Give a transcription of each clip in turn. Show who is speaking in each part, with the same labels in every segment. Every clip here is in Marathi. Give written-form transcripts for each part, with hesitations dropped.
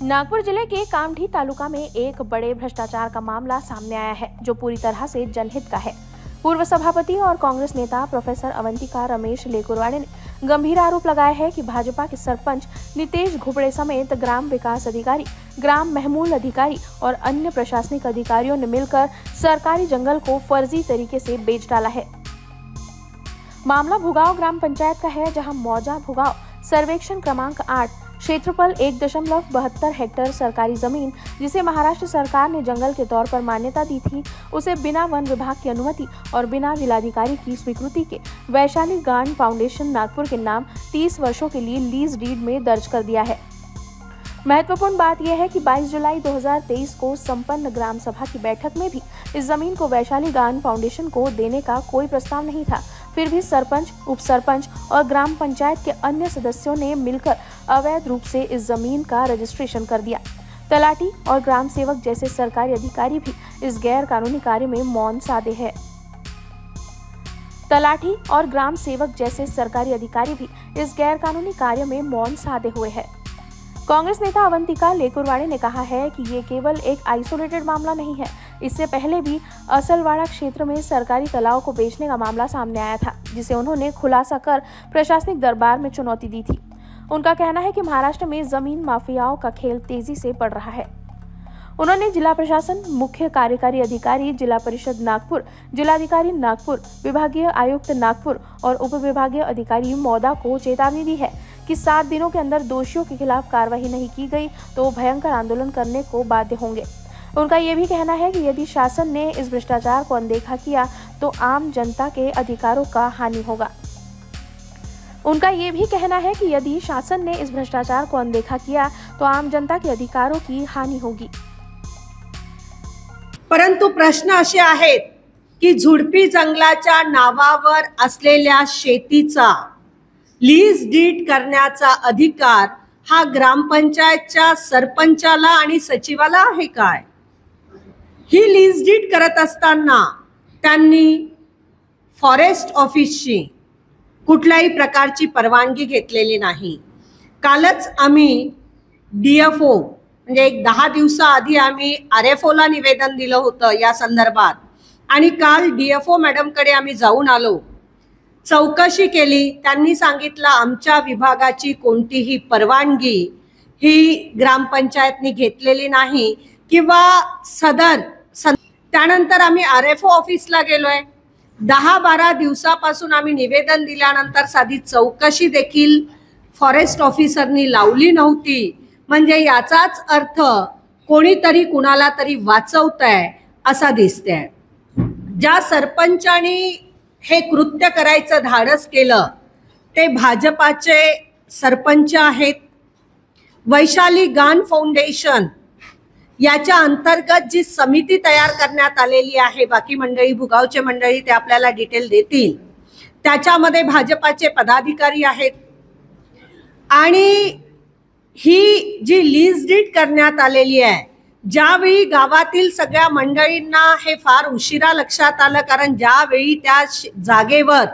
Speaker 1: नागपुर जिले के कामठी तालुका में एक बड़े भ्रष्टाचार का मामला सामने आया है, जो पूरी तरह से जनहित का है। पूर्व सभापति और कांग्रेस नेता प्रोफेसर अवंतिका रमेश लेकुरवाड़े ने गंभीर आरोप लगाया है कि भाजपा के सरपंच नितेश घुबड़े समेत ग्राम विकास अधिकारी, ग्राम महमूल अधिकारी और अन्य प्रशासनिक अधिकारियों ने मिलकर सरकारी जंगल को फर्जी तरीके से बेच डाला है। मामला भुगाव ग्राम पंचायत का है, जहां मौजा भुगाव सर्वेक्षण क्रमांक 8 क्षेत्रफल 1.72 हेक्टेयर सरकारी जमीन, जिसे महाराष्ट्र सरकार ने जंगल के तौर पर मान्यता दी थी, उसे बिना वन विभाग की अनुमति और बिना जिलाधिकारी की स्वीकृति के वैशाली गार्ड फाउंडेशन नागपुर के नाम 30 वर्षों के लिए लीज डीड में दर्ज कर दिया है। महत्वपूर्ण बात यह है कि 22 जुलाई 2023 को संपन्न ग्राम सभा की बैठक में भी इस जमीन को वैशाली गार्ड फाउंडेशन को देने का कोई प्रस्ताव नहीं था। फिर भी सरपंच, उप सरपंच और ग्राम पंचायत के अन्य सदस्यों ने मिलकर अवैध रूप से इस जमीन का रजिस्ट्रेशन कर दिया। तलाटी और ग्राम सेवक जैसे सरकारी अधिकारी भी इस गैर कानूनी कार्य में मौन साधे हैं। तलाटी और ग्राम सेवक जैसे सरकारी अधिकारी भी इस गैर कानूनी कार्य में मौन साधे हुए हैं। कांग्रेस नेता अवंतिका लेकुरवाड़े ने कहा है कि ये केवल एक आइसोलेटेड मामला नहीं है। इससे पहले भी असलवाड़ा क्षेत्र में सरकारी तालाब को बेचने का मामला सामने आया था, जिसे उन्होंने खुलासा कर प्रशासनिक दरबार में चुनौती दी थी। उनका कहना है कि महाराष्ट्र में जमीन माफियाओं का खेल तेजी से बढ़ रहा है। उन्होंने जिला प्रशासन, मुख्य कार्यकारी अधिकारी, जिला परिषद नागपुर, जिलाधिकारी नागपुर, विभागीय आयुक्त नागपुर और उप विभागीय अधिकारी मौदा को चेतावनी दी है कि 7 दिनों के अंदर दोषियों के खिलाफ कार्रवाई नहीं की गई तो भयंकर आंदोलन करने को बाध्य होंगे। उनका ये भी कहना है कि यदि शासन ने इस भ्रष्टाचार को अनदेखा किया तो आम जनता के अधिकारों का हानि होगा। उनका ये भी कहना है कि यदि शासन ने इस भ्रष्टाचार को अनदेखा किया तो आम जनता के अधिकारों की हानि होगी।
Speaker 2: परंतु प्रश्न असे आहेत की झुडपी जंगलाच्या नावावर असलेल्या शेतीचा लीज डीड करण्याचा अधिकार हा ग्रामपंचायतच्या सरपंचाला आणि सचिवाला आहे काय? ही लीज डीड करत असताना त्यांनी फॉरेस्ट ऑफिसची कुठल्याही प्रकारची परवानगी घेतलेली नाही। कालच आम्ही डीएफओ म्हणजे एक 10 दिवसाआधी आम्ही आरएफओ ला निवेदन दिलं होतं या संदर्भात, आणि काल डीएफओ मॅडम कडे आम्ही जाऊन आलो, चौकशी केली। त्यांनी सांगितलं आमच्या विभागाची कोणतीही परवानगी ही ग्रामपंचायतने घेतलेली नाही किंवा त्यानंतर आम्ही आरएफओ ऑफिसला गेलोय। 10-12 दिवसापासून आम्ही निवेदन दिल्यानंतर साधी चौकशी देखील फॉरेस्ट ऑफिसरनी लावली नव्हती। म्हणजे याचाच अर्थ कोणीतरी कुणाला तरी वाचवतंय असा दिसतंय। ज्या सरपंचानी हे कृत्य करायचं धाडस केलं ते भाजपाचे सरपंच आहेत। वैशाली गार्ड फाउंडेशन याच्या अंतर्गत जी समिती तयार करण्यात आलेली आहे, बाकी मंडळी भुगावचे मंडळी ते आपल्याला डिटेल देतील, त्याच्यामध्ये भाजपाचे पदाधिकारी आहेत। आणि ही जी लीज डीड करण्यात आलेली आहे, ज्यावेळी गावातील सगळ्या मंडळींना हे फार उशिरा लक्षात आलं, कारण ज्यावेळी त्या जागेवर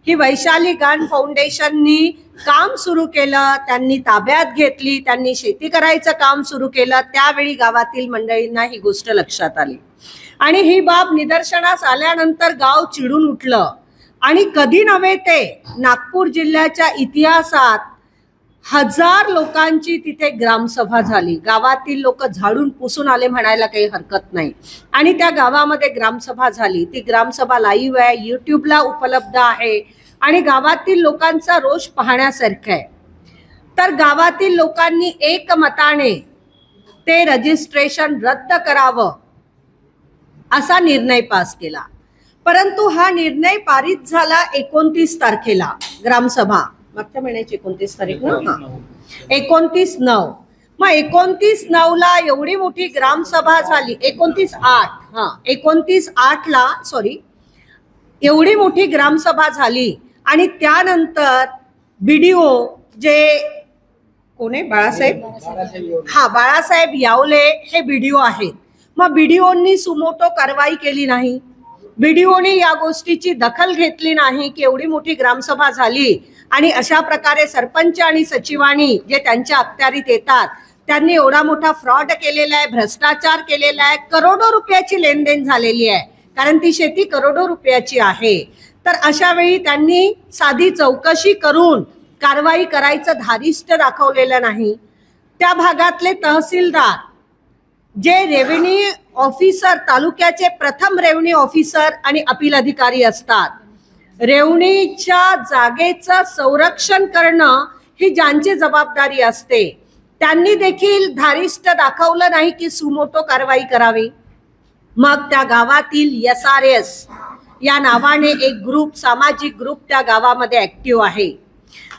Speaker 2: ही वैशाली गार्ड फाउंडेशननी काम सुरू केलं, त्यांनी ताब्यात घेतली, त्यांनी शेती करायचं काम सुरू केलं, त्यावेळी गावातील मंडळींना ही गोष्ट लक्षात आली आणि ही बाब निदर्शनास आल्यानंतर गाव चिडून उठलं। आणि कधी नव्हे ते नागपूर जिल्ह्याच्या इतिहासात 1000 लोकांची तिथे ग्रामसभा झाली। गावातील लोक झाडून पुसून आले म्हणायला काही हरकत नाही। आणि त्या गावामध्ये ग्रामसभा झाली। ती ग्रामसभा लाईव्ह आहे, यूट्यूबला उपलब्ध आहे आणि गावातील लोकांचा रोष पाहण्यासारखा आहे। तर गावातील लोकांनी एकमताने ते रजिस्ट्रेशन रद्द करावं असा निर्णय पास केला। परंतु हा निर्णय पारित झाला 29 तारखेला ग्रामसभा, मागच्या महिन्याची 29 तारीख ना, 29/9। मग 29/9ला एवढी मोठी ग्रामसभा झाली। 29/8ला सॉरी, एवढी मोठी ग्रामसभा झाली आणि त्यानंतर बीडीओ जे कोण आहे, बाळासाहेब यावले हे बीडीओ आहेत। मग बीडीओनी सुमोटो कारवाई केली नाही, बीडीओने या गोष्टीची दखल घेतली नाही की एवढी मोठी ग्रामसभा झाली आणि अशा प्रकारे सरपंच आणि सचिवांनी जे त्यांच्या अखत्यारीत येतात त्यांनी एवढा मोठा फ्रॉड केलेला आहे, भ्रष्टाचार केलेला आहे, करोडो रुपयाची लेनदेन झालेली आहे, कारण ती शेती करोडो रुपयाची आहे. तर अशा वेळी त्यांनी साधी चौकशी करून कारवाई करायचं धारिष्ट दाखवलेलं नाही. त्या भागातले तहसीलदार जे रेव्हेन्यू ऑफिसर, तालुक्याचे प्रथम रेव्हेन्यू ऑफिसर आणि अपील अधिकारी असतात, रेव्हेन्यूच्या जागेचं संरक्षण करणं ही ज्यांची जबाबदारी असते, त्यांनी देखील धारिष्ट दाखवलं नाही की सुमोटो कारवाई करावी. मग त्या गावातील SRS या नावाने एक ग्रुप, सामाजिक ग्रुप त्या गावामध्ये ऍक्टिव्ह आहे.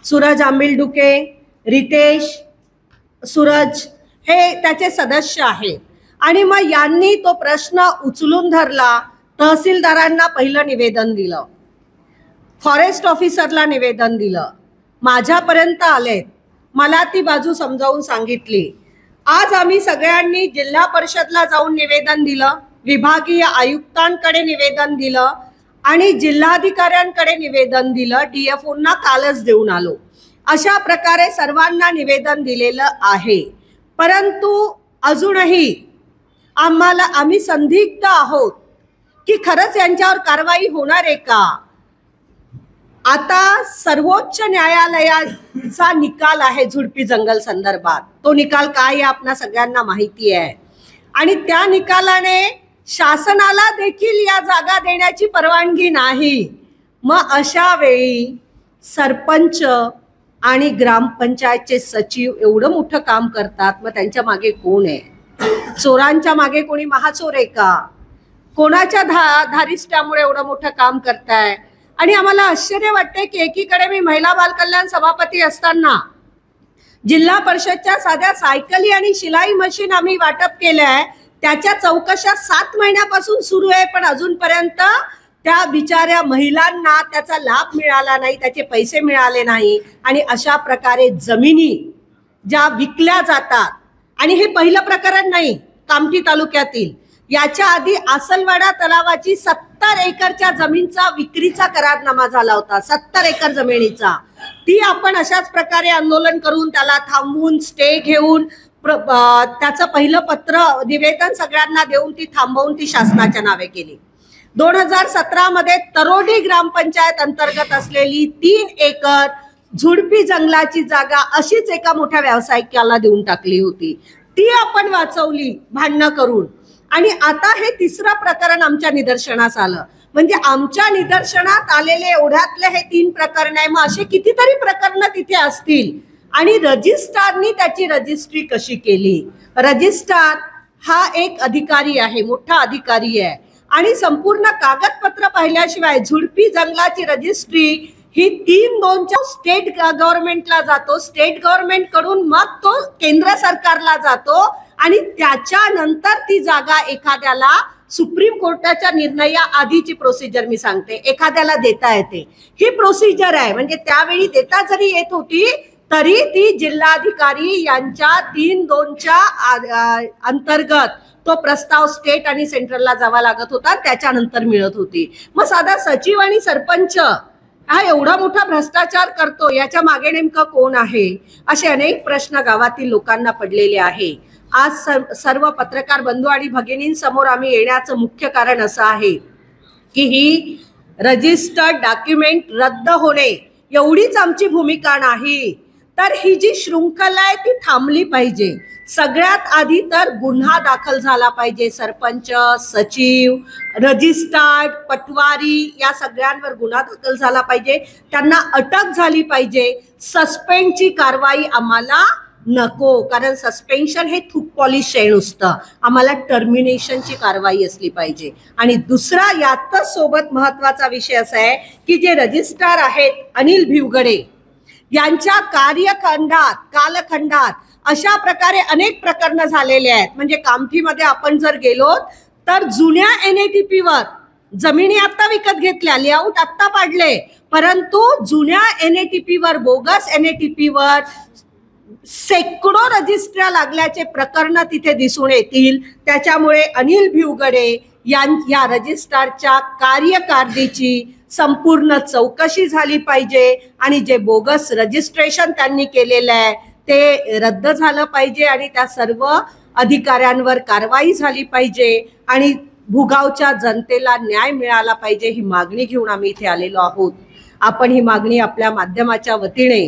Speaker 2: सूरज आंबिलडुके, रितेश सूरज हे त्याचे सदस्य आहेत. आणि मग यांनी तो प्रश्न उचलून धरला. तहसीलदारांना पहिलं निवेदन दिलं, फॉरेस्ट ऑफिसरला निवेदन दिलं, माझ्यापर्यंत आलेत, मला ती बाजू समजावून सांगितली. आज आम्ही सगळ्यांनी जिल्हा परिषदला जाऊन निवेदन दिलं, विभागीय आयुक्तांकडे निवेदन दिलं आणि जिल्हाधिकाऱ्यांकडे निवेदन दिलं. DFOंना कालच देऊन आलो. अशा प्रकारे सर्वांना निवेदन दिलेलं आहे. परंतु अजूनही आम्ही संदिग्ध आहोत की खरंच यांच्यावर कारवाई होणार आहे का. आता सर्वोच्च न्यायालयाचा निकाल आहे झुडपी जंगल संदर्भात. तो निकाल काय आहे आपणा सगळ्यांना माहिती आहे. आणि त्या निकालाने शासनाला देखील या जागा देण्याची परवानगी नाही. मग अशा वेळी सरपंच आणि ग्रामपंचायतचे सचिव एवढं मोठं काम करतात, मग त्यांच्या मागे कोण आहे? चोरांच्या मागे कोणी महाचोर आहे का? कोणाच्या धारिष्ट्यामुळे एवढं मोठं काम करताय? आणि आम्हाला आश्चर्य वाटते की एकीकडे मी महिला बाल कल्याण सभापती असताना जिल्हा परिषदच्या साध्या सायकली आणि शिलाई मशीन आम्ही वाटप केल्या, त्याच्या चौकशा 7 महिन्यापासून सुरू आहे, पण अजूनपर्यंत त्या बिचाऱ्या महिलांना त्याचा लाभ मिळाला नाही, त्याचे पैसे मिळाले नाही. आणि अशा प्रकारे जमिनी ज्या विकल्या जातात, आणि हे पहिलं प्रकरण नाही कामठी तालुक्यातील. याच्या आधी आसलवाडा तलावाची 70 एकरच्या जमीनचा विक्रीचा करारनामा झाला होता, 70 एकर जमिनीचा. ती आपण अशाच प्रकारे आंदोलन करून त्याला थांबवून स्टे घेऊन त्याचं पहिलं पत्र निवेदन सगळ्यांना देऊन ती थांबवून ती शासनाच्या नावे केली. 2017 मध्ये तरोडी ग्रामपंचायत अंतर्गत असलेली 3 एकर झुडपी जंगलाची जागा अशीच एका मोठ्या व्यावसायिकाला देऊन टाकली होती. ती आपण वाचवली भांडणं करून. आणि आता हे तिसरं प्रकरण आमच्या निदर्शनास आलं. म्हणजे आमच्या निदर्शनात आलेले एवढ्यातले हे 3 प्रकरण आहे. मग असे कितीतरी प्रकरण तिथे असतील. आणि रजिस्ट्रारनी त्याची रजिस्ट्री कशी केली? रजिस्ट्रार हा एक अधिकारी आहे, मोठा अधिकारी आहे, आणि संपूर्ण कागदपत्र पाहिल्याशिवाय झुडपी जंगलाची रजिस्ट्री ही 3-2च्या स्टेट गव्हर्नमेंटला जातो, स्टेट गव्हर्नमेंट कडून मग तो केंद्र सरकारला जातो, आणि त्याच्यानंतर ती जागा एखाद्याला सुप्रीम कोर्टाच्या निर्णया आधीची प्रोसिजर मी सांगते, एखाद्याला देता येते. ही प्रोसिजर आहे. म्हणजे त्यावेळी देता जरी येत होती तरी ती जिल्हाधिकारी यांच्या 3-2च्या अंतर्गत तो प्रस्ताव स्टेट आणि सेंट्रलला जावा लागत होता, त्याच्यानंतर मिळत होती. मग साधा सचिव आणि सरपंच हा एवढा मोठा भ्रष्टाचार करतो, याच्या मागे नेमकं कोण आहे? असे अनेक प्रश्न गावातील लोकांना पडलेले आहे. आज सर्व पत्रकार बंधू आणि भगिनींसमोर आम्ही येण्याचं मुख्य कारण असं आहे की ही रजिस्टर्ड डॉक्युमेंट रद्द होणे एवढीच आमची भूमिका नाही, तर ही जी शृंखला आहे ती थांबली पाहिजे. सगळ्यात आधी तर गुन्हा दाखल झाला पाहिजे. सरपंच, सचिव, रजिस्ट्रार्ड, पटवारी या सगळ्यांवर गुन्हा दाखल झाला पाहिजे. त्यांना अटक झाली पाहिजे. सस्पेंडची कारवाई आम्हाला नको, कारण सस्पेन्शन हे थूक पॉलिश आहे नुसतं. आम्हाला टर्मिनेशनची कारवाई असली पाहिजे. आणि दुसरा यातच सोबत महत्वाचा विषय असा आहे की जे रजिस्ट्रार आहेत अनिल भिवगडे यांच्या कालखंडात अशा प्रकारे अनेक प्रकरण झालेले आहेत. म्हणजे कामठीमध्ये आपण जर गेलो तर जुन्या NATP वर जमिनी आता विकत घेतल्या, लेआउट आता पाडले, परंतु जुन्या NATP वर, बोगस NATP वर शेकडो रजिस्ट्र्या लागल्याचे प्रकरण तिथे दिसून येतील. त्याच्यामुळे अनिल भिवगडे या रजिस्ट्रारच्या कार्यकारिणीची संपूर्ण चौकशी झाली पाहिजे आणि जे बोगस रजिस्ट्रेशन त्यांनी केलेलं आहे ते रद्द झालं पाहिजे आणि त्या सर्व अधिकाऱ्यांवर कारवाई झाली पाहिजे आणि भुगावच्या जनतेला न्याय मिळाला पाहिजे, ही मागणी घेऊन आम्ही इथे आलेलो आहोत. आपण ही मागणी आपल्या माध्यमाच्या वतीने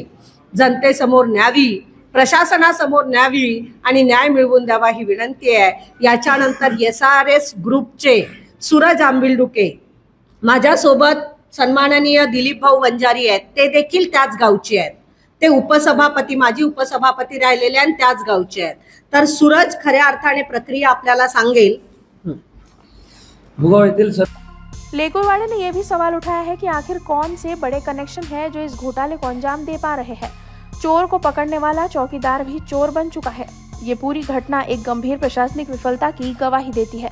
Speaker 2: जनतेसमोर न्यावी, प्रशासनासमोर न्यावी आणि न्याय मिळवून द्यावा ही विनंती आहे. याच्यानंतर SRS ग्रुपचे सूरज आंबिलडुके, माझ्यासोबत सन्माननीय दिलीप भाऊ वंजारी आहेत, ते देखील त्याच गावचे आहेत. ते उपसभापती, माजी उपसभापती राहिलेले आणि त्याच गावचे आहेत. तर सूरज खऱ्या अर्थाने प्रक्रिया आपल्याला सांगेल.
Speaker 1: लेकुरवाड़े ने यह भी सवाल उठाया है कि आखिर कौन से बड़े कनेक्शन है जो इस घोटाले को अंजाम दे पा रहे हैं. चोर को पकड़ने वाला चौकीदार भी चोर बन चुका है. ये पूरी घटना एक गंभीर प्रशासनिक विफलता की गवाही देती है.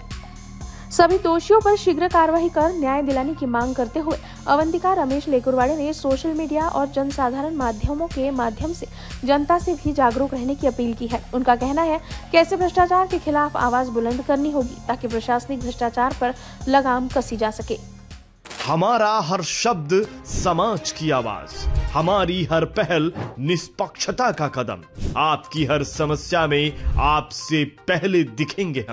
Speaker 1: सभी दोषियों पर शीघ्र कार्रवाई कर न्याय दिलाने की मांग करते हुए अवंतिका रमेश लेकुरवाड़े ने सोशल मीडिया और जनसाधारण माध्यमों के माध्यम से जनता से भी जागरूक रहने की अपील की है. उनका कहना है कि ऐसे भ्रष्टाचार के खिलाफ आवाज बुलंद करनी होगी ताकि प्रशासनिक भ्रष्टाचार पर लगाम कसी जा सके.
Speaker 3: हमारा हर शब्द समाज की आवाज, हमारी हर पहल निष्पक्षता का कदम. आपकी हर समस्या में आपसे पहले दिखेंगे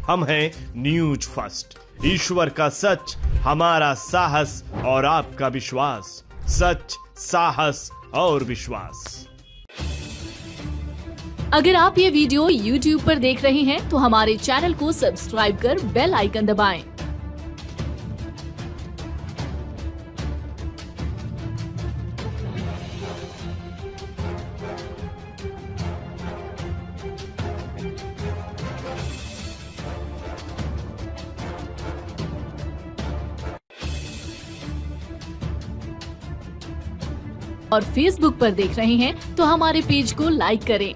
Speaker 3: हम हैं न्यूज फर्स्ट. ईश्वर का सच, हमारा साहस और आपका विश्वास. सच, साहस और विश्वास.
Speaker 4: अगर आप ये वीडियो YouTube पर देख रहे हैं तो हमारे चैनल को सब्सक्राइब कर बेल आइकन दबाएं. और Facebook पर देख रहे हैं तो हमारे पेज को लाइक करें